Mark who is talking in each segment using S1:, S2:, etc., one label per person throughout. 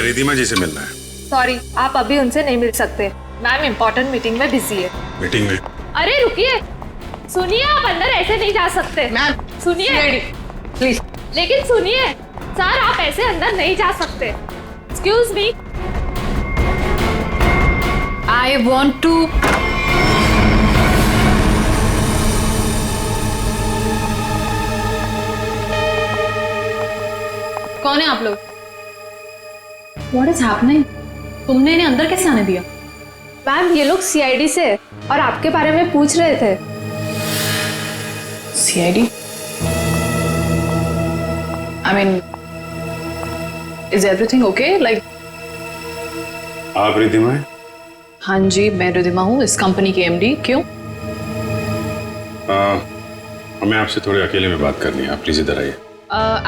S1: रिधिमा जी से मिलना है।
S2: सॉरी, आप अभी उनसे नहीं मिल सकते। मैम इम्पोर्टेंट मीटिंग में बिजी है।
S1: मीटिंग में?
S2: अरे रुकिए, सुनिए, आप अंदर ऐसे नहीं जा सकते।
S3: मैम
S2: सुनिए
S3: प्लीज।
S2: लेकिन सुनिए सर, आप ऐसे अंदर नहीं जा सकते। Excuse me,
S4: I want to. कौन है आप लोग? What is happening? तुमने इन्हें अंदर कैसे आने दिया?
S2: मैम ये लोग सीआईडी से और आपके बारे में पूछ रहे थे।
S4: CID? I mean, is everything okay? Like,
S1: आप रिधिमा हैं?
S4: हाँ जी, मैं रिधिमा हूँ, इस कंपनी की MD। क्यों?
S1: हमें आपसे थोड़े अकेले में बात करनी है, आप प्लीज इधर आइए।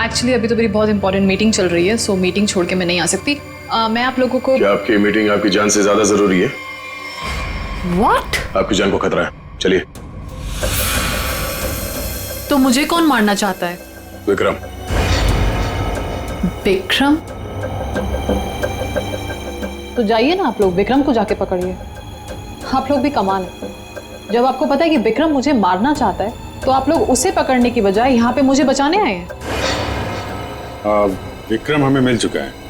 S4: एक्चुअली अभी तो मेरी बहुत इंपॉर्टेंट मीटिंग चल रही है, सो मीटिंग छोड़ के मैं नहीं आ सकती। मैं आप लोगों को।
S5: क्या आपकी मीटिंग आपकी जान से ज्यादा जरूरी है?
S4: What?
S5: आपकी जान को खतरा है, चलिए।
S4: तो मुझे कौन मारना चाहता है?
S5: विक्रम।
S4: विक्रम? तो जाइए ना आप लोग, विक्रम को जाके पकड़िए। आप लोग भी कमाल है, जब आपको पता है कि विक्रम मुझे मारना चाहता है तो आप लोग उसे पकड़ने की बजाय यहाँ पे मुझे बचाने आए हैं।
S1: विक्रम हमें मिल चुका है।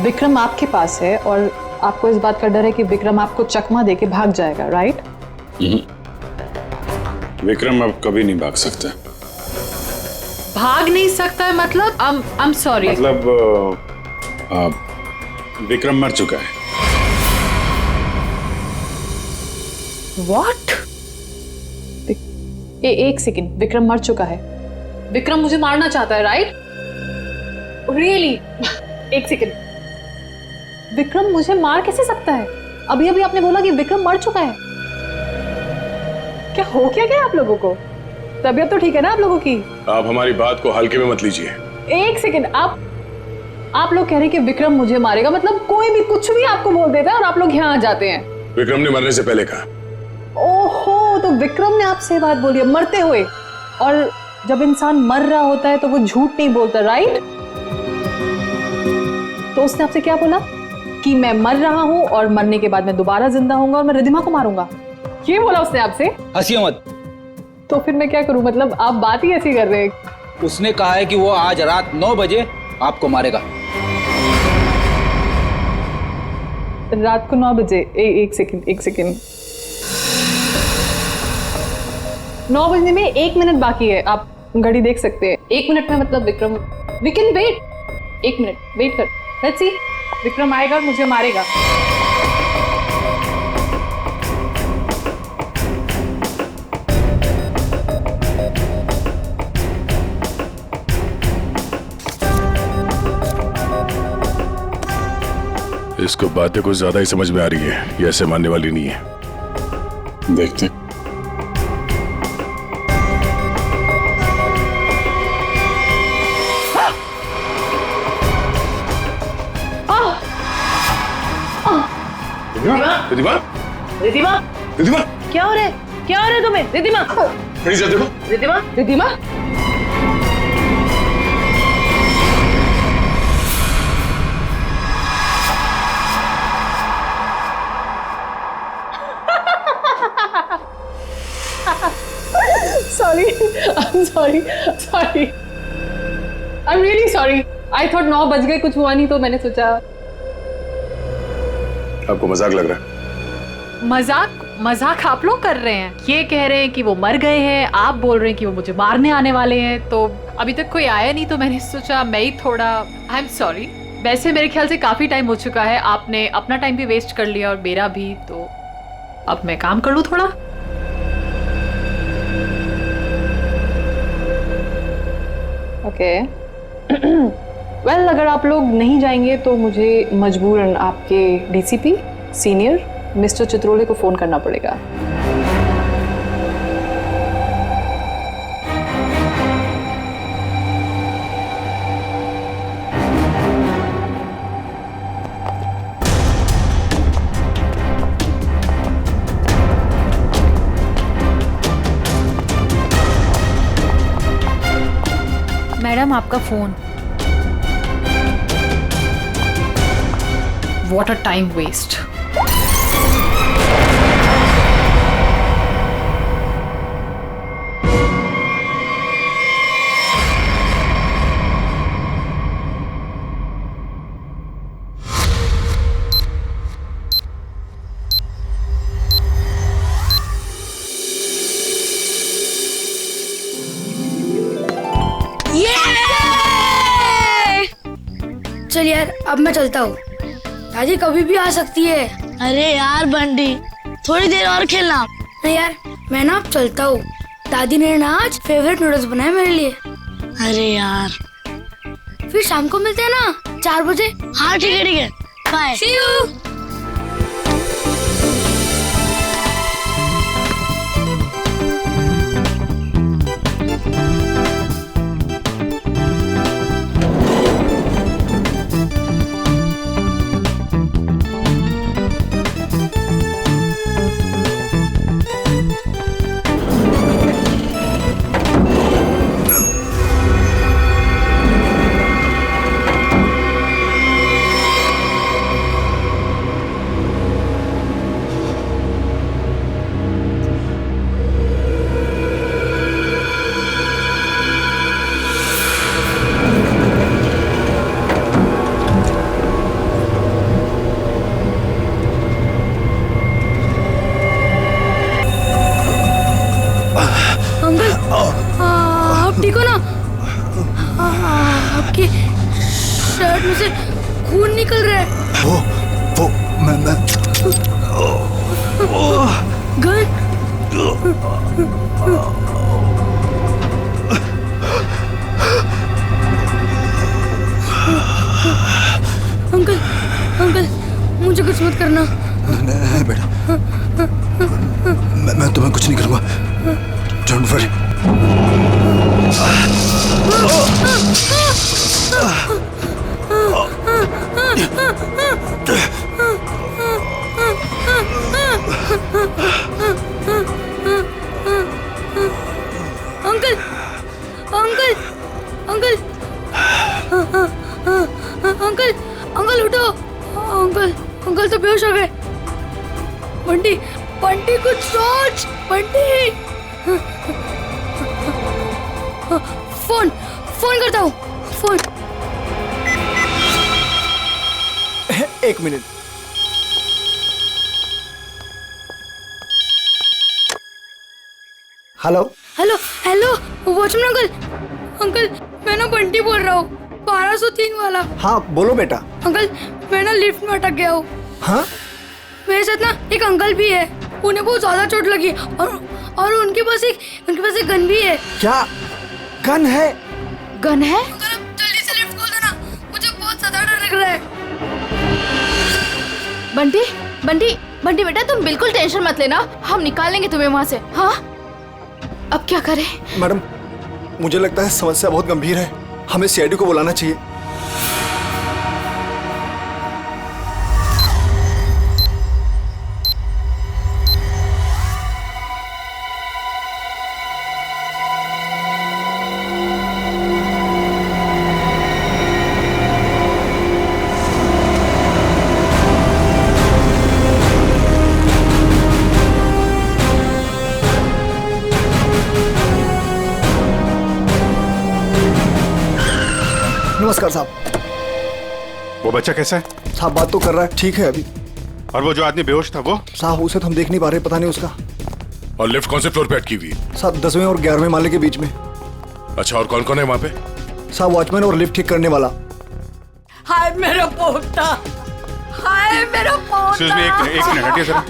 S4: विक्रम आपके पास है और आपको इस बात का डर है कि विक्रम आपको चकमा देके भाग जाएगा, राइट?
S1: विक्रम अब कभी नहीं भाग सकता।
S4: भाग नहीं सकता है मतलब? I'm sorry।
S1: मतलब विक्रम मर चुका है।
S4: What? एक सेकंड, विक्रम मर चुका है? विक्रम मुझे मारना चाहता है, राइट? रियली? एक सेकंड, विक्रम मुझे मार कैसे सकता है? अभी अभी आपने बोला कि विक्रम मर चुका है। क्या हो क्या गया आप लोगों को? तबीयत तो ठीक है ना आप लोगों की?
S5: आप हमारी बात को हल्के में मत लीजिए। एक
S4: सेकंड, आप लोग कह रहे हैं कि विक्रम मुझे मारेगा, मतलब कोई भी कुछ भी आपको बोल देता है और आप लोग यहाँ आ जाते हैं।
S5: विक्रम ने मरने से पहले कहा।
S4: ओहो, तो विक्रम ने आपसे बात बोली है मरते हुए। और जब इंसान मर रहा होता है तो वो झूठ नहीं बोलता, राइट? तो उसने आपसे क्या बोला? कि मैं मर रहा हूं और मरने के बाद मैं दोबारा जिंदा होऊंगा और मैं रिधिमा को मारूंगा, ये बोला उसने आपसे?
S6: हंसिए मत।
S4: तो फिर मैं क्या करूं? मतलब आप बात ही ऐसी कर रहे हैं।
S6: उसने कहा है कि वो आज रात 9 बजे आपको मारेगा।
S4: रात को 9 बजे? एक सेकंड, 9 बजने में 1 मिनट बाकी है, आप घड़ी देख सकते हैं। 1 मिनट में मतलब Vikram, we can wait. 1 minute wait कर, लेट्स सी। विक्रम आएगा और मुझे मारेगा।
S5: इसको बातें कुछ ज्यादा ही समझ में आ रही है, ये ऐसे मानने वाली नहीं है।
S1: देखते।
S5: रिधिमा?
S3: रिधिमा?
S5: रिधिमा?
S3: क्या हो रहा है? क्या हो रहा है तुम्हें? रिधिमा?
S5: खड़ी जा, देखो।
S3: Ridhima?
S4: Ridhima? sorry, I'm really sorry. I thought 9 बज गए, कुछ हुआ नहीं तो मैंने सोचा।
S5: आपको मजाक लग रहा है?
S4: मजाक आप लोग कर रहे हैं। ये कह रहे हैं कि वो मर गए हैं, आप बोल रहे हैं कि वो मुझे मारने आने वाले हैं। तो अभी तक कोई आया नहीं तो मैंने सोचा मैं ही थोड़ा। I am sorry. वैसे मेरे ख्याल से काफी टाइम हो चुका है, आपने अपना टाइम भी वेस्ट कर लिया और मेरा भी, तो अब मैं काम कर लूं थोड़ा। ओके वेल, अगर आप लोग नहीं जाएंगे तो मुझे मजबूरन आपके DCP सीनियर मिस्टर चित्रोले को फोन करना पड़ेगा।
S2: मैडम आपका phone.
S4: What a time waste.
S7: चल यार, अब मैं चलता हूँ। दादी कभी भी आ सकती है।
S8: अरे यार बंटी, थोड़ी देर और खेलना।
S7: नहीं यार, मैं ना अब चलता हूँ। दादी ने ना आज फेवरेट नूडल्स बनाए मेरे लिए।
S8: अरे यार,
S7: फिर शाम को मिलते हैं ना 4 बजे।
S8: हाँ ठीक है, बाय।
S7: See you। अंकल, आप ठीक हो ना? आपकी शर्ट में से खून निकल रहा है।
S9: वो मैं
S7: गन। अंकल, अंकल, मुझे कुछ मत करना।
S9: नहीं बेटा, मैं तुम्हें कुछ नहीं करूंगा। Don't worry.
S7: Uncle, uncle, uncle, uncle, uncle उठो। अंकल, अंकल तो बेहोश हो गए। बंटी, बंटी कुछ सोच। बंटी, फोन फोन करता हूँ। फोन।
S9: एक minute. Hello
S7: hello, hello, watchman uncle. Uncle, मैं ना बंटी बोल रहा हूँ, 1203 वाला।
S9: हाँ बोलो बेटा।
S7: अंकल, मैं ना लिफ्ट में अटक गया हूँ।
S9: हाँ
S7: मेरे साथ ना एक अंकल भी है। उन्हें बहुत ज्यादा चोट लगी और उनके पास एक गन भी है।
S9: क्या गन है?
S4: गन है?
S7: अंकल, अब जल्दी से लिफ्ट खोल देना, मुझे बहुत ज्यादा डर लग रहा है।
S4: बंटी, बंटी, बंटी बेटा तुम बिल्कुल टेंशन मत लेना, हम निकाल लेंगे तुम्हें वहां से। हाँ, अब क्या करें?
S9: मैडम, मुझे लगता है समस्या बहुत गंभीर है। हमें सीआईडी को बुलाना चाहिए। नमस्कार साहब।
S1: वो बच्चा कैसा है?
S9: साहब बात तो कर रहा है, ठीक है अभी।
S1: और वो जो आदमी बेहोश था वो?
S9: साहब उसे तो हम देख नहीं पा रहे, पता नहीं उसका।
S5: और लिफ्ट कौन से फ्लोर पे अटकी हुई है?
S9: साहब 10वें और 11वें माले के बीच में।
S5: अच्छा, और कौन कौन है वहाँ पे?
S9: साहब वॉचमैन और लिफ्ट ठीक करने वाला।
S3: हाय मेरा पोता, हाय मेरा पोता।
S1: एक्सक्यूज मी, एक मिनट हटिए जरा।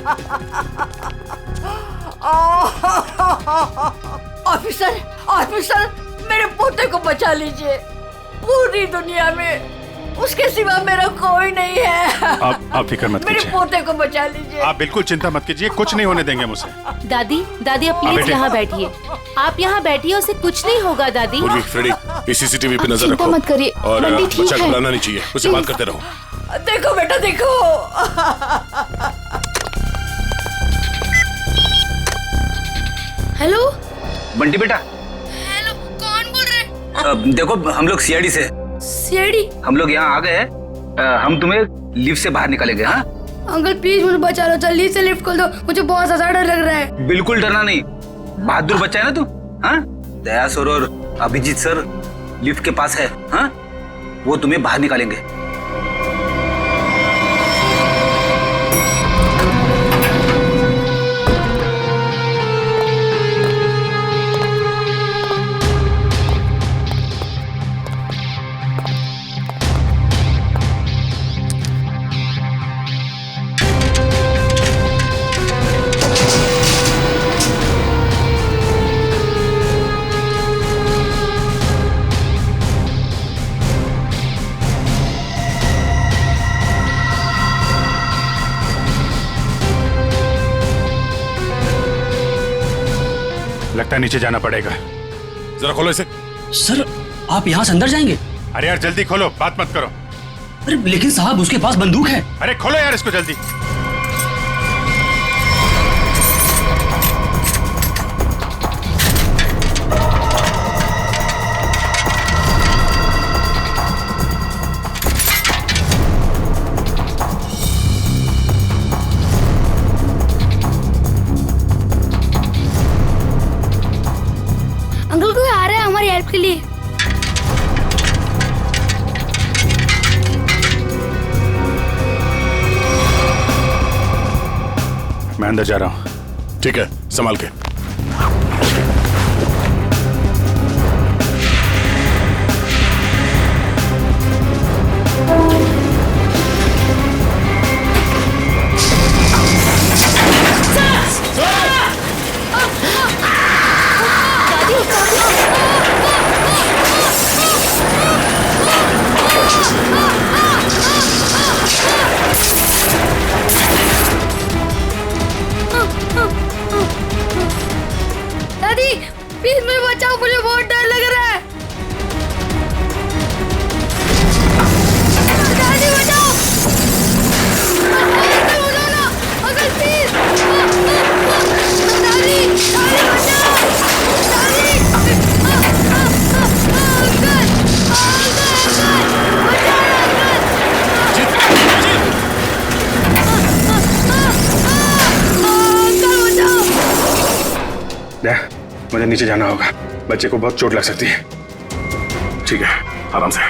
S3: ऑफिसर, ऑफिसर, मेरे पोते को बचा लीजिए। पूरी दुनिया में उसके सिवा मेरा कोई नहीं है।
S1: आप फिक्र मत
S3: मेरे
S1: कीजिए,
S3: पोते को बचा लीजिए।
S1: आप बिल्कुल चिंता मत कीजिए, कुछ नहीं होने देंगे मुझसे।
S10: दादी, दादी आप प्लीज
S1: बेटे।
S10: यहाँ बैठिए। आप यहाँ बैठिए, उसे कुछ नहीं होगा दादी।
S5: पूर्वी, फ्रेडी, इस सीसीटीवी पे नजर
S4: चिंता
S5: रखो।
S4: मत करिए,
S5: और
S4: बंटी ठीक
S5: बच्चा
S4: है।
S5: घबराना नहीं चाहिए, उससे बात करते रहो।
S3: देखो बेटा, देखो।
S7: हेलो,
S6: बंटी बेटा,
S7: हेलो, कौन बोल रहे हैं?
S6: देखो हम लोग सीआईडी से।
S7: सीआईडी?
S6: हम लोग यहाँ आ गए हैं। हम तुम्हें लिफ्ट से बाहर निकालेंगे। हाँ
S7: अंकल प्लीज मुझे बचा लो, जल्दी से लिफ्ट खोल दो, मुझे बहुत ज्यादा डर लग रहा है।
S6: बिल्कुल डरना नहीं, बहादुर बच्चा है ना तू। हाँ दया सर और अभिजीत सर लिफ्ट के पास है। हाँ वो तुम्हें बाहर निकालेंगे।
S1: लगता है नीचे जाना पड़ेगा।
S5: जरा खोलो इसे।
S11: सर आप यहाँ से अंदर जाएंगे?
S1: अरे यार जल्दी खोलो, बात मत करो।
S11: अरे लेकिन साहब उसके पास बंदूक है।
S1: अरे खोलो यार इसको जल्दी।
S7: अंकल कोई आ रहा है हमारी हेल्प के लिए।
S1: मैं अंदर जा रहा हूँ।
S5: ठीक है, संभाल के।
S7: दादी प्लीज मुझे बचाओ, मुझे बहुत डर लग रहा है। दादी बचाओ, अंकल बचाओ ना, अंकल प्लीज। दादी दादी बचाओ, दादी अंकल अंकल
S1: मुझे नीचे जाना होगा, बच्चे को बहुत चोट लग सकती है।
S5: ठीक है, आराम से।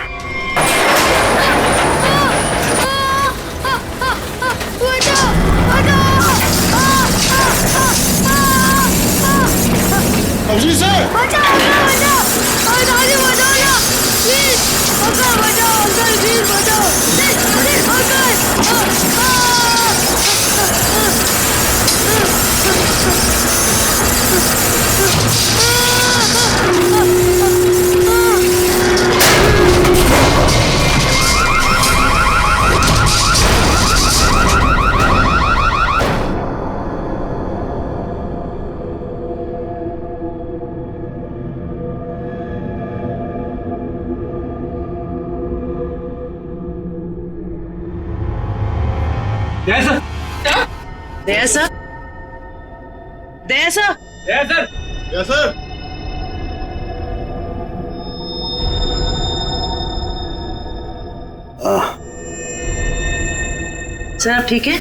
S5: अभिजीत सर!
S10: सर आप ठीक है?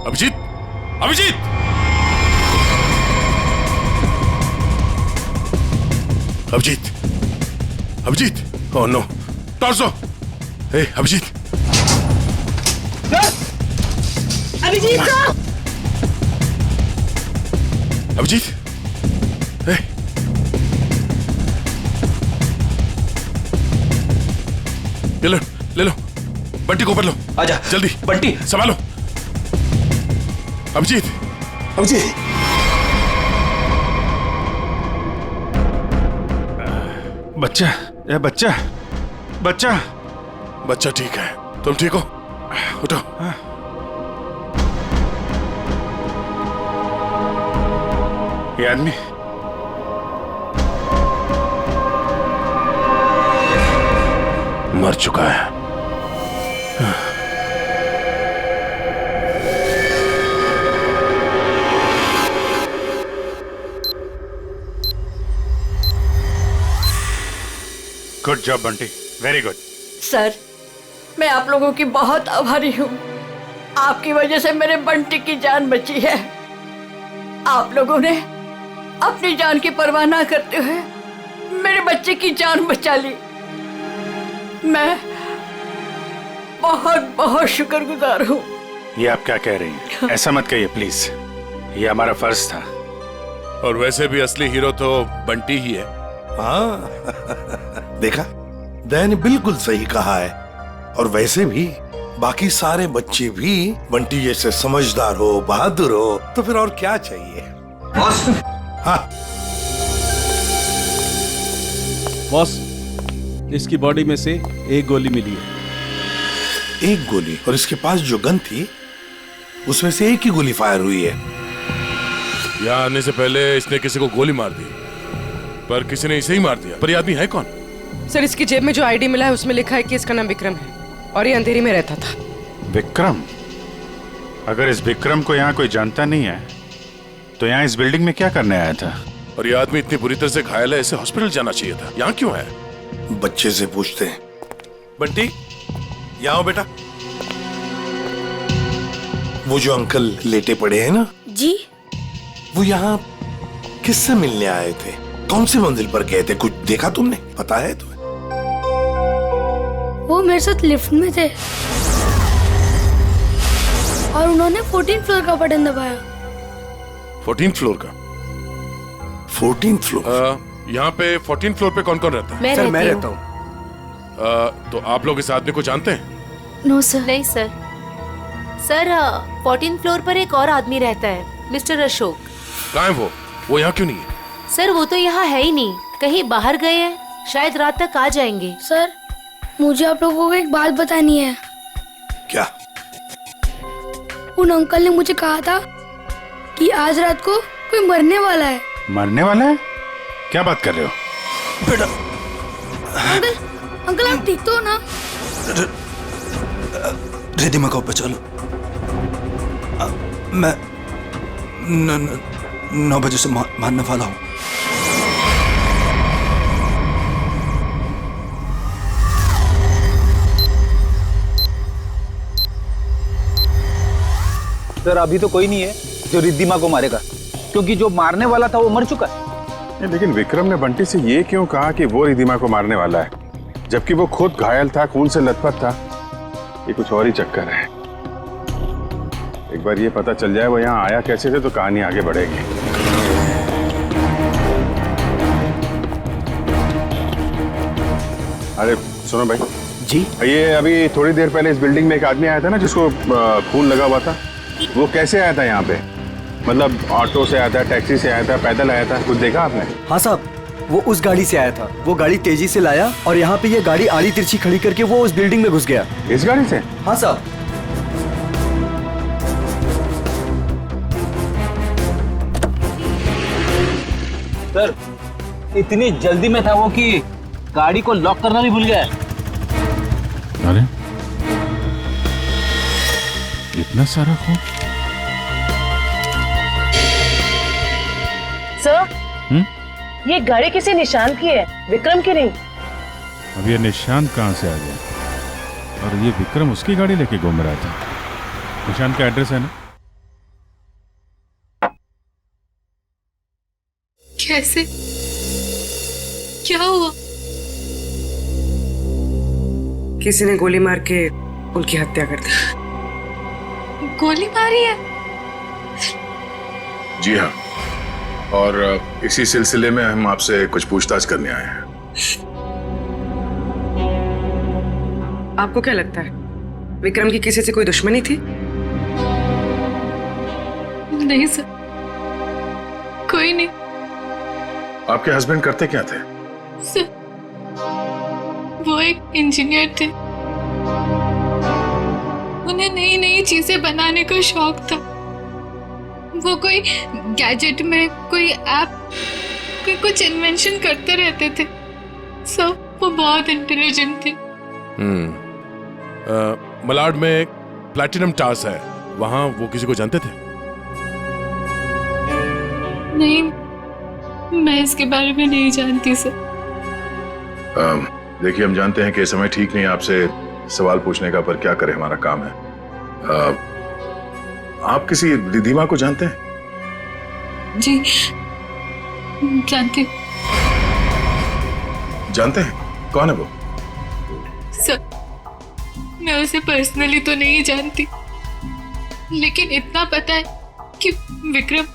S5: Abhijeet! Abhijeet! Abhijeet! Abhijeet! Oh no! Torso! Hey Abhijeet!
S10: Abhijeet sir!
S5: Abhijeet! Hey! ले लो बंटी को ऊपर लो।
S11: आजा
S5: जल्दी
S11: बंटी
S5: संभालो। अभिजीत! अभिजीत!
S1: बच्चा, ये बच्चा, बच्चा,
S5: बच्चा ठीक है, तुम ठीक हो? उठो।
S1: ये आदमी
S5: मर चुका है।
S1: Good job Bunty, very good.
S3: Sir, मैं आप लोगों की बहुत आभारी हूँ। आपकी वजह से मेरे बंटी की जान बची है। आप लोगों ने अपनी जान की परवाह ना करते हुए मेरे बच्चे की जान बचा ली। मैं बहुत बहुत शुक्रगुजार हूँ।
S1: ये आप क्या कह रही हैं? ऐसा मत कहिए प्लीज, ये हमारा फर्ज था।
S5: और वैसे भी असली हीरो तो बंटी ही है।
S12: हाँ देखा, दया ने बिल्कुल सही कहा है। और वैसे भी बाकी सारे बच्चे भी बंटी जैसे समझदार हो, बहादुर हो, तो फिर और क्या चाहिए।
S6: बॉस,
S12: हाँ
S13: बॉस, इसकी बॉडी में से एक गोली मिली है।
S12: एक गोली? और इसके पास जो गन थी उसमें से एक ही गोली फायर हुई है।
S5: यहाँ आने से पहले इसने किसी को गोली मार दी, पर किसी ने इसे ही मार दिया। पर ये आदमी है कौन?
S14: सर, इसकी जेब में जो आईडी मिला है उसमें लिखा है कि इसका नाम विक्रम है और ये अंधेरी में रहता था।
S1: विक्रम? अगर इस विक्रम को यहाँ कोई जानता नहीं है तो यहाँ इस बिल्डिंग में क्या करने आया था?
S5: और ये आदमी इतनी बुरी तरह से घायल है, इसे हॉस्पिटल जाना चाहिए था। यहाँ क्यों है?
S12: बच्चे से पूछते हैं। बंटी, यहाँ आओ बेटा। वो जो अंकल लेटे पड़े हैं ना
S8: जी,
S12: वो यहाँ किससे मिलने आए थे? कौन सी मंजिल पर गए थे? कुछ देखा तुमने? पता है तुम्हें?
S7: वो मेरे साथ लिफ्ट में थे और उन्होंने 14 फ्लोर का बटन दबाया।
S5: 14th फ्लोर का?
S12: 14th floor?
S5: यहाँ पे 14th फ्लोर पे कौन कौन रहता है?
S10: सर, मैं रहता
S5: हूँ। तो आप लोग इस आदमी को जानते हैं?
S10: No sir. नहीं सर। सर, 14th फ्लोर पर एक और आदमी रहता है, मिस्टर अशोक।
S5: कहाँ है वो? वो यहाँ क्यों नहीं है?
S10: सर, वो तो यहाँ है ही नहीं, कहीं बाहर गए हैं, शायद रात तक आ जाएंगे।
S7: सर, मुझे आप लोगों को एक बात बतानी है।
S12: क्या?
S7: उन अंकल ने मुझे कहा था कि आज रात को कोई मरने वाला है।
S1: मरने वाला है? क्या बात कर रहे हो?
S12: बेटा।
S7: अंकल आप ठीक तो हो ना?
S9: रिद्धिमा को बचा लो। मैं 9 बजे से मारने वाला हूँ।
S6: सर, अभी तो कोई नहीं है जो रिद्धिमा को मारेगा, क्योंकि जो मारने वाला था वो मर चुका है।
S1: लेकिन विक्रम ने बंटी से ये क्यों कहा कि वो रिद्धिमा को मारने वाला है, जबकि वो खुद घायल था, खून से लथपथ था? ये कुछ और ही चक्कर है। एक बार ये पता चल जाए वो यहाँ आया कैसे थे तो कहानी आगे बढ़ेगी। अरे सुनो भाई
S9: जी,
S1: ये अभी थोड़ी देर पहले इस बिल्डिंग में एक आदमी आया था ना जिसको खून लगा हुआ था, वो कैसे आया था यहाँ पे? मतलब ऑटो से आया था, टैक्सी से आया था, पैदल आया था? कुछ देखा आपने?
S13: हाँ साहब, वो उस गाड़ी से आया था। वो गाड़ी तेजी से लाया और यहाँ पे ये गाड़ी आड़ी तिरछी खड़ी करके वो उस बिल्डिंग में घुस गया।
S1: इस गाड़ी से?
S13: हाँ साहब।
S6: सर, इतनी जल्दी में था वो कि गाड़ी को लॉक करना भी भूल गया।
S1: अरे इतना सारा खून?
S14: सर, ये गाड़ी किसी निशान की है, विक्रम की नहीं।
S1: अब ये निशान कहाँ से आ गया? और ये विक्रम उसकी गाड़ी लेके घूम रहा था। निशान का एड्रेस है ना?
S2: कैसे? क्या हुआ?
S14: किसी ने गोली मार के उनकी हत्या कर दी।
S2: गोली मारी है?
S5: जी हाँ, और इसी सिलसिले में हम आपसे कुछ पूछताछ करने आए हैं।
S14: आपको क्या लगता है, विक्रम की किसी से कोई दुश्मनी थी?
S2: नहीं सर, कोई नहीं।
S5: आपके हस्बैंड करते क्या थे?
S2: सर, वो एक इंजीनियर थे। उन्हें नई नई चीजें बनाने का शौक था। वो कोई गैजेट में कोई ऐप, कोई कुछ इन्वेंशन करते रहते थे। सब वो बहुत इंटेलिजेंट थे।
S5: मलाड में एक प्लैटिनम टावर्स है, वहां वो किसी को जानते थे?
S2: नहीं, मैं इसके बारे में नहीं जानती सर।
S1: देखिए, हम जानते हैं कि ये समय ठीक नहीं है आपसे सवाल पूछने का, पर क्या करें, हमारा काम है। आप किसी रिधिमा को जानते हैं?
S2: जी जानती हूँ।
S1: जानते हैं? कौन है वो?
S2: सर, मैं उसे पर्सनली तो नहीं जानती, लेकिन इतना पता है कि विक्रम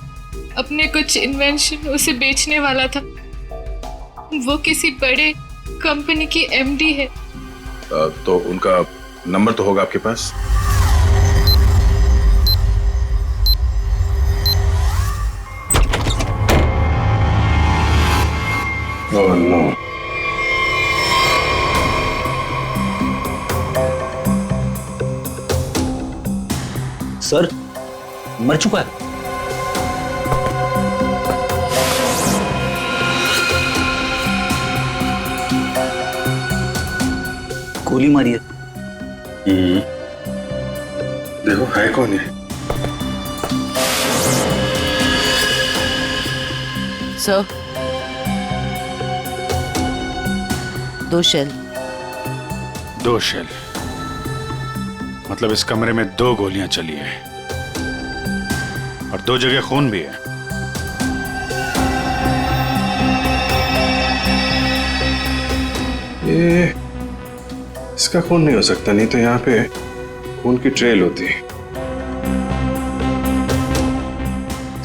S2: अपने कुछ इन्वेंशन उसे बेचने वाला था। वो किसी बड़े कंपनी की एमडी है।
S1: तो उनका नंबर तो होगा आपके पास? Oh no.
S6: सर मर चुका है। गोली मारी है।
S1: देखो है कौन है?
S10: Sir, 2 shell.
S15: 2 शेल? मतलब इस कमरे में 2 गोलियां चली हैं और 2 जगह खून भी है।
S1: ये इसका खून नहीं हो सकता, नहीं तो यहाँ पे खून की ट्रेल होती है।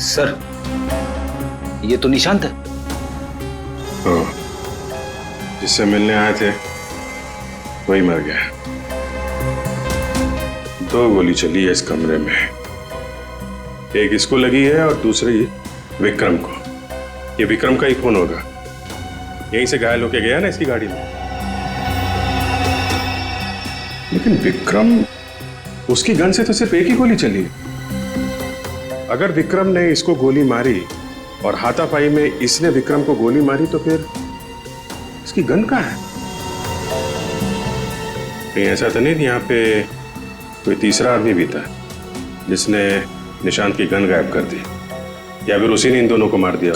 S6: सर ये तो निशांत है।
S1: हाँ, जिससे मिलने आए थे वही मर गया। 2 गोली चली है इस कमरे में, एक इसको लगी है और दूसरी विक्रम को। ये विक्रम का ही खून होगा, यहीं से घायल होके गया ना इसकी गाड़ी में। लेकिन विक्रम, उसकी गन से तो सिर्फ एक ही गोली चली है। अगर विक्रम ने इसको गोली मारी और हाथापाई में इसने विक्रम को गोली मारी, तो फिर इसकी गन कहाँ है? कहीं ऐसा तो नहीं यहाँ पे कोई तीसरा आदमी भी था जिसने निशांत की गन गायब कर दी, या फिर उसी ने इन दोनों को मार दिया?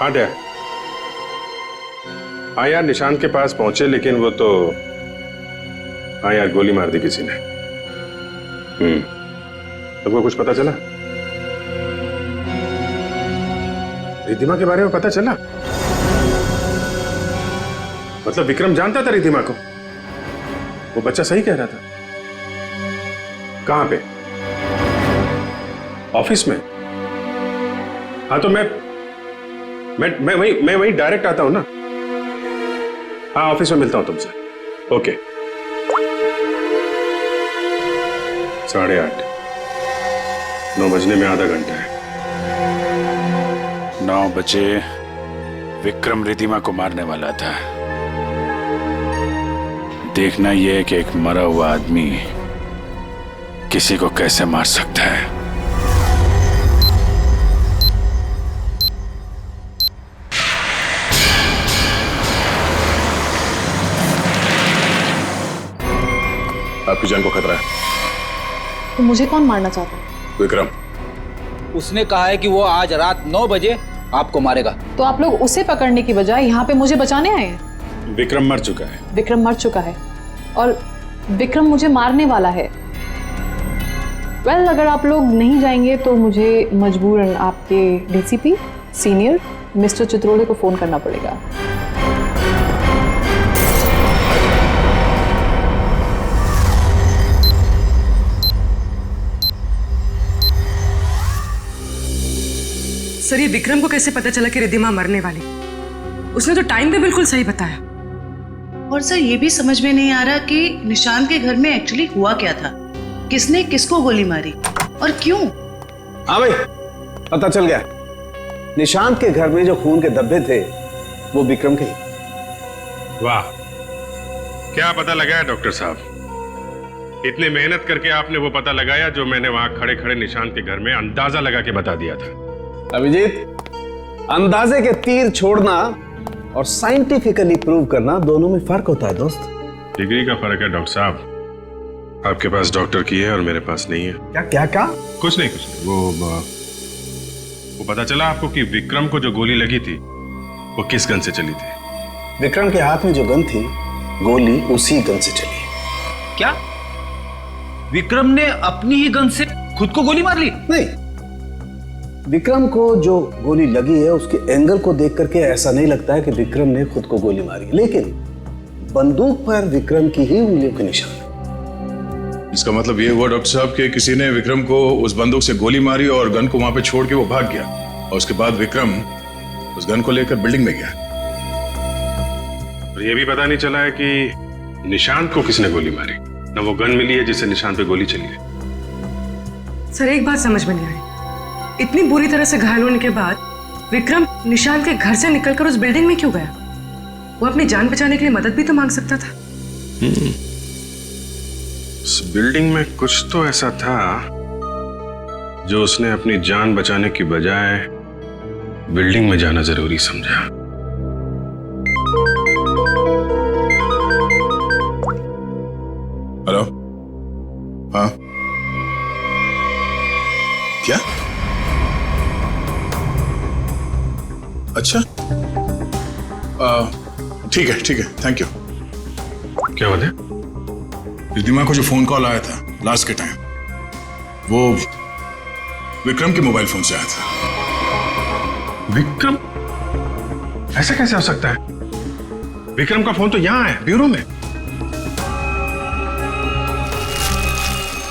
S1: हाँ डैड, हाँ यार, निशांत के पास पहुंचे, लेकिन वो तो, हाँ यार, गोली मार दी किसी ने। तुमको कुछ पता चला? रिधिमा के बारे में पता चला? मतलब विक्रम जानता था रिधिमा को? वो बच्चा सही कह रहा था। कहां पे? ऑफिस में? हाँ तो मैं वही डायरेक्ट आता हूं ना। हाँ, ऑफिस में मिलता हूं तुमसे। ओके। 8:30, 9 बजने में आधा घंटा है।
S15: 9 बजे विक्रम रिधिमा को मारने वाला था। देखना यह है कि एक मरा हुआ आदमी किसी को कैसे मार सकता है।
S1: आपकी जान को खतरा है।
S4: तो मुझे कौन मारना चाहता है?
S1: विक्रम।
S6: उसने कहा है कि वो आज रात 9 बजे आपको मारेगा।
S4: तो आप लोग उसे पकड़ने की बजाय यहाँ पे मुझे बचाने आए हैं?
S1: विक्रम मर चुका है।
S4: विक्रम मर चुका है और विक्रम मुझे मारने वाला है। वेल, अगर आप लोग नहीं जाएंगे तो मुझे मजबूरन आपके डीसीपी सीनियर मिस्टर चित्रोले को फोन करना पड़ेगा।
S14: सर, ये विक्रम को कैसे पता चला कि रिधिमा मरने वाली? उसने तो टाइम पे बिल्कुल सही बताया।
S16: और सर, ये भी समझ में नहीं आ रहा कि निशांत के घर में एक्चुअली हुआ क्या था, किसने किसको गोली मारी और क्यों।
S17: हाँ भाई, पता चल गया। निशांत के घर में जो खून के धब्बे थे वो विक्रम के ही।
S1: वाह, क्या पता लगाया डॉक्टर साहब। इतनी मेहनत करके आपने वो पता लगाया जो मैंने वहां खड़े खड़े निशांत के घर में अंदाजा लगा के बता दिया था।
S17: अभिजीत, अंदाजे के तीर छोड़ना और साइंटिफिकली प्रूव करना दोनों में फर्क होता है दोस्त।
S1: डिग्री का फर्क है डॉक्टर साहब। आपके पास डॉक्टर की है और मेरे पास नहीं है।
S17: क्या क्या क्या?
S1: कुछ नहीं। वो पता चला आपको कि विक्रम को जो गोली लगी थी वो किस गन से चली थी?
S17: विक्रम के हाथ में जो गन थी, गोली उसी गन से चली।
S6: क्या विक्रम ने अपनी ही गन से खुद को गोली मार ली?
S17: नहीं, विक्रम को जो गोली लगी है उसके एंगल को देख करके ऐसा नहीं लगता है कि विक्रम ने खुद को गोली मारी, लेकिन बंदूक पर विक्रम की ही उंगलियों के निशान है।
S1: इसका मतलब ये हुआ डॉक्टर साहब कि किसी ने विक्रम को उस बंदूक से गोली मारी और गन को वहां पे छोड़ के वो भाग गया, और उसके बाद विक्रम उस गन को लेकर बिल्डिंग में गया। और ये भी पता नहीं चला है कि निशांत को किसने गोली मारी, ना वो गन मिली है जिससे निशांत पे गोली चली है।
S14: सर एक बात समझ में नहीं आई, इतनी बुरी तरह से घायल होने के बाद विक्रम निशांत के घर से निकलकर उस बिल्डिंग में क्यों गया? वो अपनी जान बचाने के लिए मदद भी तो मांग सकता था।
S1: उस बिल्डिंग में कुछ तो ऐसा था जो उसने अपनी जान बचाने की बजाय बिल्डिंग में जाना जरूरी समझा।
S15: हेलो, हाँ क्या? अच्छा, ठीक है, थैंक यू।
S1: क्या बात है?
S15: रिद्धिमा को जो फोन कॉल आया था लास्ट के टाइम, वो विक्रम के मोबाइल फोन से आया था।
S1: विक्रम? ऐसा कैसे हो सकता है? विक्रम का फोन तो यहां है, ब्यूरो में।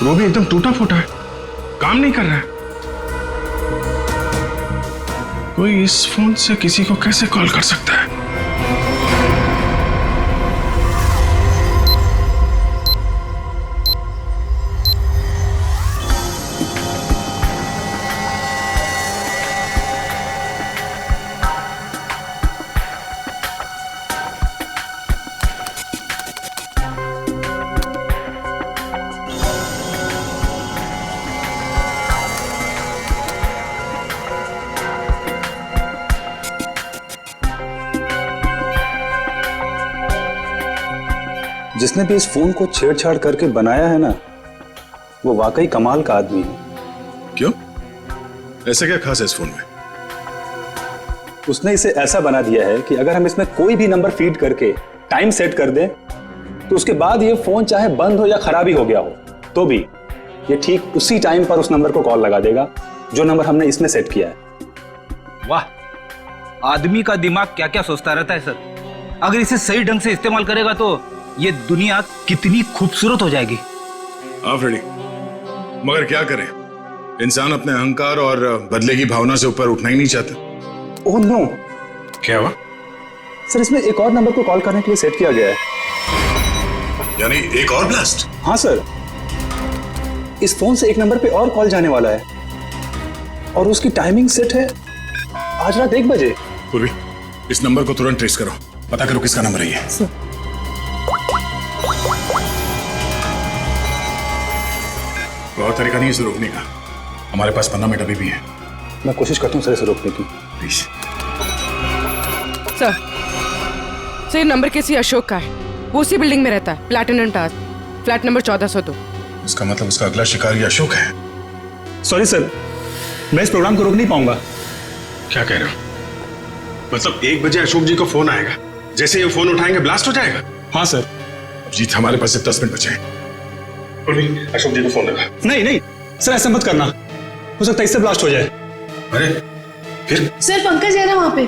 S1: वो भी एकदम टूटा फूटा है, काम नहीं कर रहा है। कोई इस फोन से किसी को कैसे कॉल कर सकता है?
S17: जिसने भी इस फोन को छेड़छाड़ करके बनाया है ना, वो वाकई कमाल का आदमी है।
S15: क्यों? ऐसा क्या खास है इस फोन में?
S17: उसने इसे ऐसा बना दिया है कि अगर हम इसमें कोई भी नंबर फीड करके टाइम सेट कर दें, तो उसके बाद ये फोन चाहे बंद हो या खराबी हो गया हो, तो भी ये ठीक उसी टाइम पर उस नंबर को कॉल लगा देगा जो नंबर हमने इसमें सेट किया है।
S6: वाह, आदमी का दिमाग क्या क्या सोचता रहता है सर। अगर इसे सही ढंग से इस्तेमाल करेगा तो ये दुनिया कितनी खूबसूरत हो जाएगी।
S15: हाँ फ्रेडी, मगर क्या करें, इंसान अपने अहंकार और बदले की भावना से ऊपर उठना ही नहीं चाहता।
S17: Oh no.
S1: क्या हुआ?
S17: सर इसमें एक और नंबर को कॉल करने के लिए सेट किया गया है।
S15: यानी एक और ब्लास्ट?
S17: हाँ सर, इस फोन से एक नंबर पे और कॉल जाने वाला है और उसकी टाइमिंग सेट है आज रात 1 बजे।
S15: पूर्वी, इस नंबर को तुरंत ट्रेस करो, पता करो किसका नंबर है ये। बहुत तरीका नहीं इसे रोकने का, हमारे पास 15 मिनट अभी भी है।
S17: मैं कोशिश करता हूँ सर इसे रोकने की।
S15: प्लीज।
S14: सर ये नंबर किसी अशोक का है, वो उसी बिल्डिंग में रहता है, प्लैटिनम टावर, फ्लैट नंबर 1402।
S15: इसका मतलब उसका अगला शिकारी अशोक है।
S17: सॉरी सर, मैं इस प्रोग्राम को रोक नहीं पाऊंगा।
S1: क्या कह रहे हो? मतलब 1 बजे अशोक जी को फोन आएगा, जैसे ये फोन उठाएंगे ब्लास्ट हो जाएगा?
S17: हाँ सर।
S15: जीत, हमारे पास सिर्फ 10 मिनट बचे हैं।
S1: अशोक जी को फोन लगा।
S17: नहीं नहीं सर, ऐसा मत करना, हो सकता है इससे ब्लास्ट हो जाए।
S1: अरे फिर?
S7: सर पंकज है ना वहाँ पे।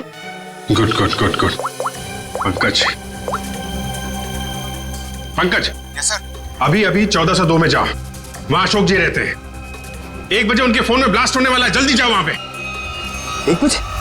S1: Good good good good. Pankaj, Pankaj.
S9: Yes sir.
S1: अभी अभी 1402 में जाओ, वहां अशोक जी रहते हैं। 1 बजे उनके फोन में ब्लास्ट होने वाला है, जल्दी जाओ वहां पे।
S17: 1 बजे?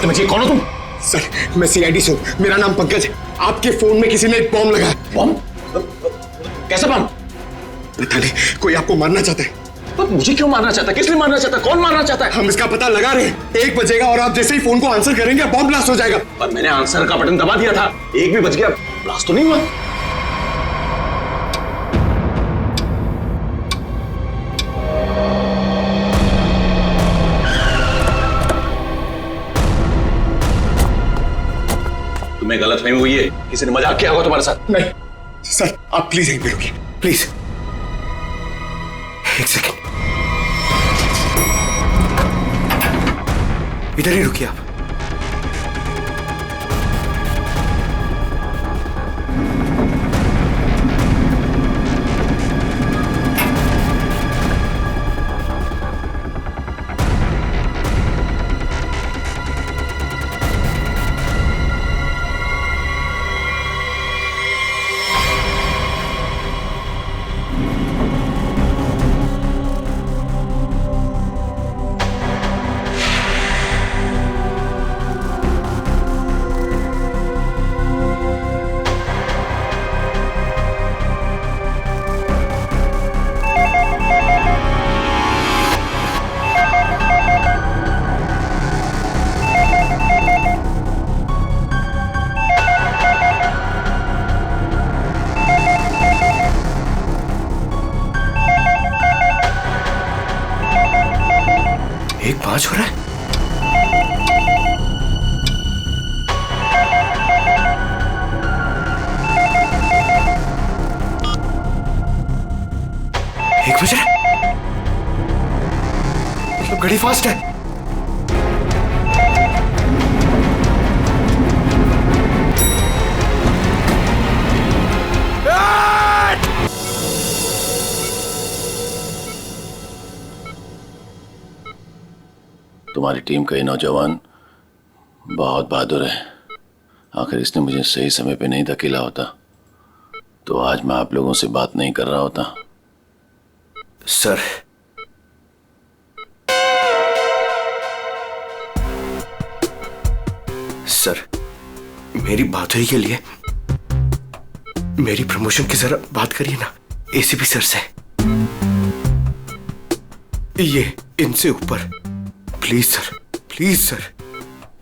S17: बदतमीजी, कौन हो तुम?
S18: सर, मैं सीआईडी से हूँ। मेरा नाम पंकज है। आपके फोन में किसी ने एक बॉम्ब लगाया।
S17: बॉम्ब? कैसा बॉम्ब?
S18: पता नहीं, कोई आपको मारना चाहता है।
S17: तो मुझे क्यों मारना चाहता है? किस लिए मारना चाहता है? कौन मारना चाहता है?
S18: हम इसका पता लगा रहे हैं। 1 बजेगा और आप जैसे ही फोन को आंसर करेंगे बॉम्ब ब्लास्ट हो जाएगा।
S17: पर मैंने आंसर का बटन दबा दिया था। 1 भी बज गया, ब्लास्ट तो नहीं हुआ। तुम्हें गलतफहमी हुई है, किसी ने मजाक किया होगा तुम्हारे साथ।
S18: नहीं सर, आप प्लीज यहीं पे रुकिए, प्लीज।
S9: 1 सेकेंड, इधर ही रुकिए आप।
S18: पांच हो रहा है। एक बज रहा है, मतलब घड़ी फास्ट है।
S19: तुम्हारी टीम का ये नौजवान बहुत बहादुर है। आखिर इसने मुझे सही समय पे नहीं धकेला होता तो आज मैं आप लोगों से बात नहीं कर रहा होता।
S9: सर, सर, मेरी बात हुई के लिए मेरी प्रमोशन की जरा बात करिए ना एसीपी सर से। ये इनसे ऊपर, प्लीज सर, प्लीज सर।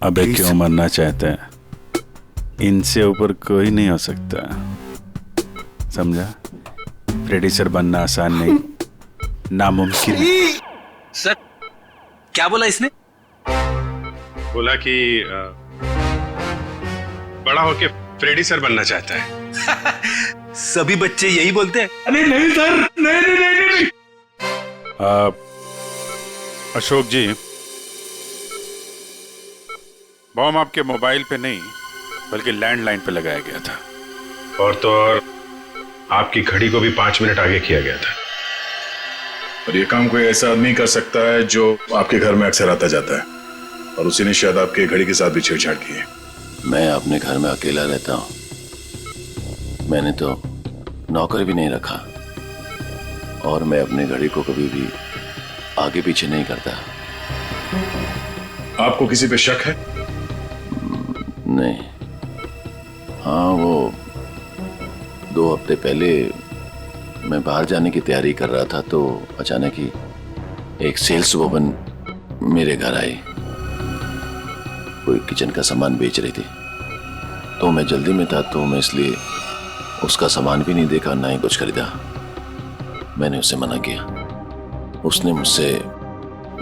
S1: अबे क्यों मरना चाहते हैं? इनसे ऊपर कोई नहीं हो सकता, समझा? फ्रेडी सर बनना आसान नहीं, नामुमकिन है।
S6: सर, क्या बोला इसने?
S1: बोला कि बड़ा होके फ्रेडी सर बनना चाहता है।
S6: सभी बच्चे यही बोलते हैं।
S1: अरे नहीं सर, नहीं नहीं नहीं, नहीं। अशोक जी, बॉम्ब आपके मोबाइल पे नहीं बल्कि लैंडलाइन पे लगाया गया था, और तो और आपकी घड़ी को भी 5 मिनट आगे किया गया था।
S15: और ये काम कोई ऐसा आदमी कर सकता है जो आपके घर में अक्सर आता जाता है, और उसी ने शायद आपके घड़ी के साथ भी छेड़छाड़ की है।
S19: मैं अपने घर में अकेला रहता हूं, मैंने तो नौकर भी नहीं रखा, और मैं अपने घड़ी को कभी भी आगे पीछे नहीं करता।
S15: आपको किसी पे शक है?
S19: नहीं। हाँ, वो 2 हफ्ते पहले मैं बाहर जाने की तैयारी कर रहा था तो अचानक ही एक सेल्स वुमन मेरे घर आई। कोई किचन का सामान बेच रही थी, तो मैं जल्दी में था तो मैं इसलिए उसका सामान भी नहीं देखा, ना ही कुछ खरीदा। मैंने उसे मना किया। उसने मुझसे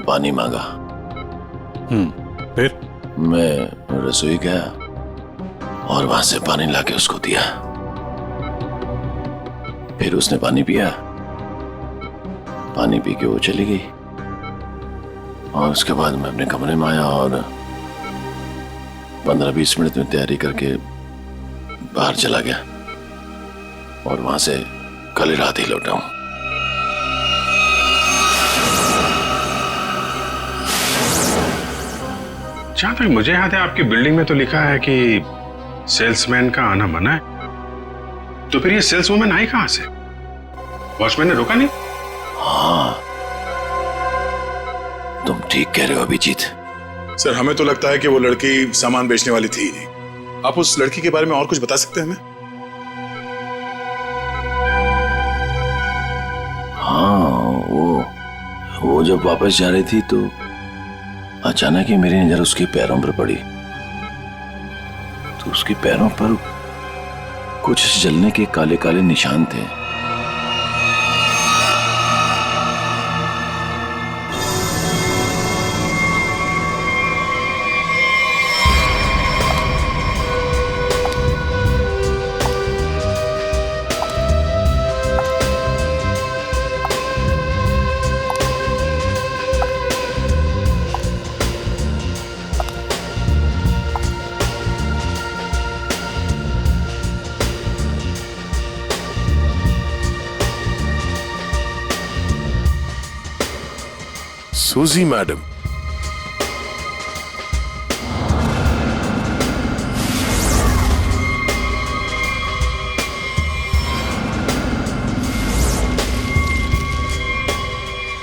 S19: पानी मांगा।
S1: फिर
S19: मैं रसोई गया और वहां से पानी लाके उसको दिया। फिर उसने पानी पिया, पानी पी के वो चली गई, और उसके बाद मैं अपने कमरे में आया और 15-20 मिनट में तैयारी करके बाहर चला गया, और वहां से कल रात ही लौटा हूं।
S1: जहां तक मुझे याद है आपकी बिल्डिंग में तो लिखा है कि सेल्समैन का आना मना है, तो फिर ये सेल्सवुमन आई कहां से? वॉचमैन ने रोका नहीं?
S19: हाँ, तुम ठीक कह रहे हो अभिजीत।
S15: सर हमें तो लगता है कि वो लड़की सामान बेचने वाली थी ही नहीं। आप उस लड़की के बारे में और कुछ बता सकते हैं हमें?
S19: हाँ, वो जब वापस जा रही थी तो अचानक ही मेरी नजर उसके पैरों पर पड़ी, तो उसके पैरों पर कुछ जलने के काले काले निशान थे।
S5: सूजी मैडम,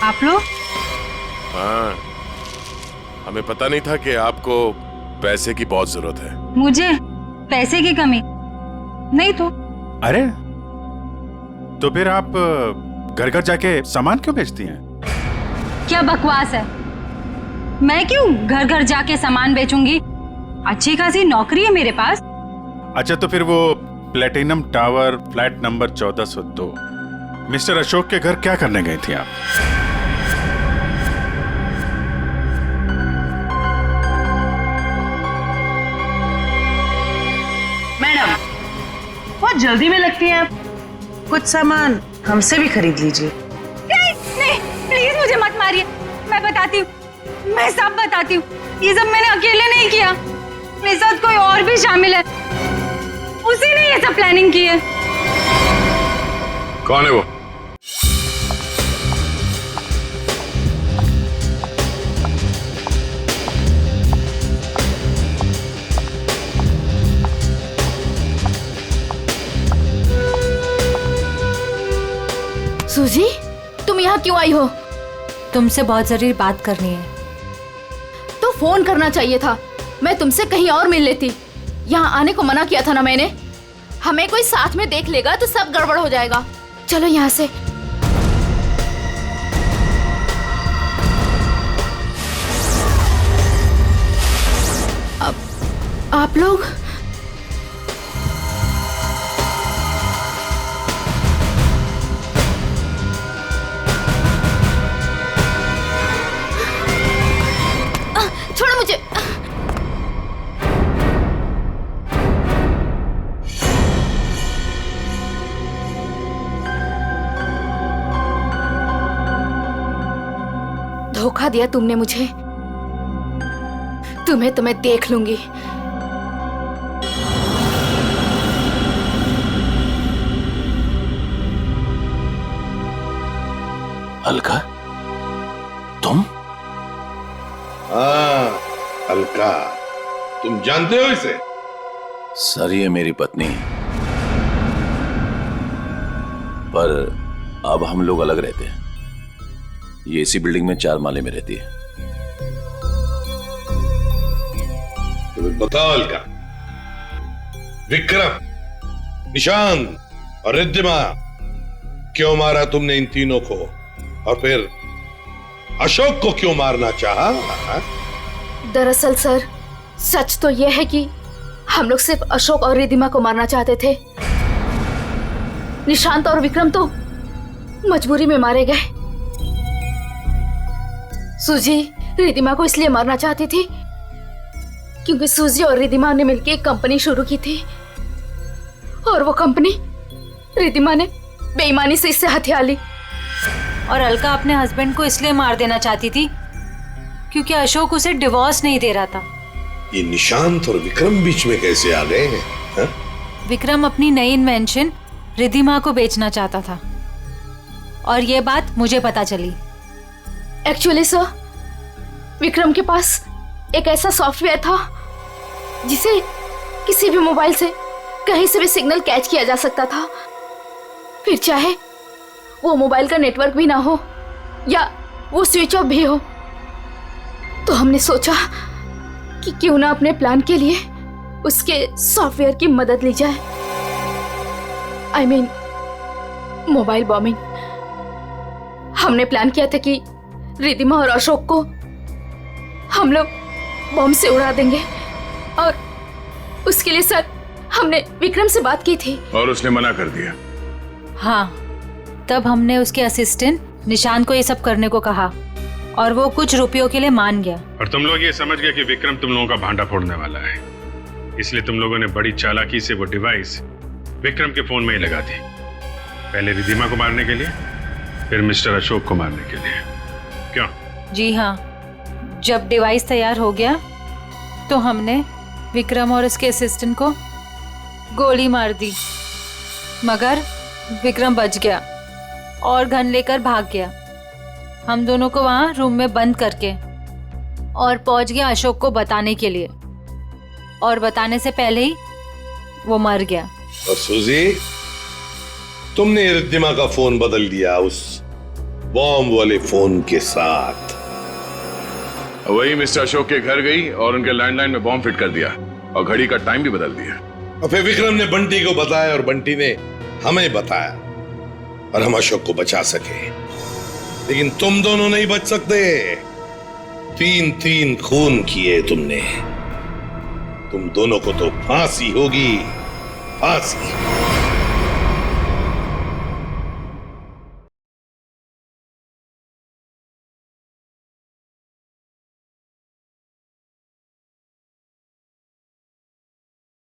S7: आप लोग?
S5: हाँ, हमें पता नहीं था कि आपको पैसे की बहुत जरूरत है।
S7: मुझे पैसे की कमी नहीं तो।
S1: अरे तो फिर आप घर घर जाके सामान क्यों बेचती हैं?
S7: क्या बकवास है, मैं क्यों घर घर जाके सामान बेचूंगी? अच्छी खासी नौकरी है मेरे पास।
S1: अच्छा तो फिर वो platinum tower flat number 1402 mister Ashok के घर क्या करने गई थी आप?
S16: मैडम बहुत जल्दी में लगती हैं आप, कुछ सामान हमसे भी खरीद लीजिए।
S7: नहीं, प्लीज मुझे मत मारिए, मैं बताती हूँ, मैं सब बताती हूँ। ये सब मैंने अकेले नहीं किया, मेरे साथ कोई और भी शामिल है, उसी ने ये सब प्लानिंग की है।
S5: कौन है वो?
S10: सूजी, तुम यहाँ क्यों आई हो? तुमसे बहुत जरूरी बात करनी है।
S2: तो फोन करना चाहिए था, मैं तुमसे कहीं और मिल लेती। यहाँ आने को मना किया था ना मैंने। हमें कोई साथ में देख लेगा तो सब गड़बड़ हो जाएगा। चलो यहाँ से। अब आप लोग छोड़ो मुझे। धोखा दिया तुमने मुझे। तुम्हें तो मैं देख लूंगी।
S19: अलका, तुम?
S12: हाँ अलका, तुम जानते हो इसे?
S19: सर ये मेरी पत्नी, पर अब हम लोग अलग रहते हैं। ये इसी बिल्डिंग में 4 माले में रहती है।
S12: तो बताओ अलका, विक्रम, निशांत और रिद्धिमा क्यों मारा तुमने इन तीनों को, और फिर अशोक को क्यों मारना चाहा?
S2: दरअसल सर, सच तो यह है कि हम लोग सिर्फ अशोक और रिद्धिमा को मारना चाहते थे। निशांत और विक्रम तो मजबूरी में मारे गए। सूजी रिद्धिमा को इसलिए मारना चाहती थी क्योंकि सूजी और रिद्धिमा ने मिलकर एक कंपनी शुरू की थी, और वो कंपनी रिद्धिमा ने बेईमानी से इससे हथिया ली।
S10: और अलका अपने हस्बैंड को इसलिए मार देना चाहती थी क्योंकि अशोक उसे डिवोर्स नहीं दे रहा था।
S12: ये निशांत और विक्रम बीच में कैसे आ गए हैं? हा?
S10: विक्रम अपनी नई इन्वेंशन रिद्धिमा को बेचना चाहता था, और ये बात मुझे पता चली।
S2: एक्चुअली सर, विक्रम के पास एक ऐसा सॉफ्टवेयर था जिसे किसी भी मोबाइल से कहीं से भी सिग्नल कैच किया जा सकता था, फिर चाहे वो मोबाइल का नेटवर्क भी ना हो या वो स्विच ऑफ भी हो। तो हमने सोचा
S20: कि क्यों ना अपने प्लान के लिए उसके सॉफ्टवेयर की मदद ली जाए। I mean mobile bombing. हमने प्लान किया था कि रिद्धिमा और अशोक को हम लोग बॉम्ब से उड़ा देंगे और उसके लिए सर हमने विक्रम से बात की थी
S1: और उसने मना कर दिया।
S10: हाँ, तब हमने उसके असिस्टेंट निशांत को ये सब करने को कहा और वो कुछ रुपयों के लिए मान गया।
S1: और तुम लोग ये समझ गए कि विक्रम तुम लोगों का भांडा फोड़ने वाला है, इसलिए तुम लोगों ने बड़ी चालाकी से वो डिवाइस विक्रम के फोन में ही लगा दी। पहले रिद्धिमा को मारने के लिए, फिर मिस्टर अशोक को मारने के लिए। क्यों?
S10: जी हाँ, जब डिवाइस तैयार हो गया तो हमने विक्रम और उसके असिस्टेंट को गोली मार दी, मगर विक्रम बच गया और गन लेकर भाग गया। हम दोनों को वहाँ रूम में बंद करके और पहुंच गया अशोक को बताने के लिए, और बताने से पहले ही वो मर गया।
S12: और सुजी, तुमने रिद्धिमा का फोन बदल दिया उस बॉम्ब वाले फोन के साथ।
S1: वही मिस्टर अशोक के घर गई और उनके लैंडलाइन में बॉम्ब फिट कर दिया और घड़ी का टाइम भी बदल दिया।
S12: और फिर विक्रम ने बंटी को बताया और बंटी ने हमें बताया और हम अशोक को बचा सके। लेकिन तुम दोनों नहीं बच सकते। 3 खून किए तुमने। तुम दोनों को तो फांसी होगी, फांसी।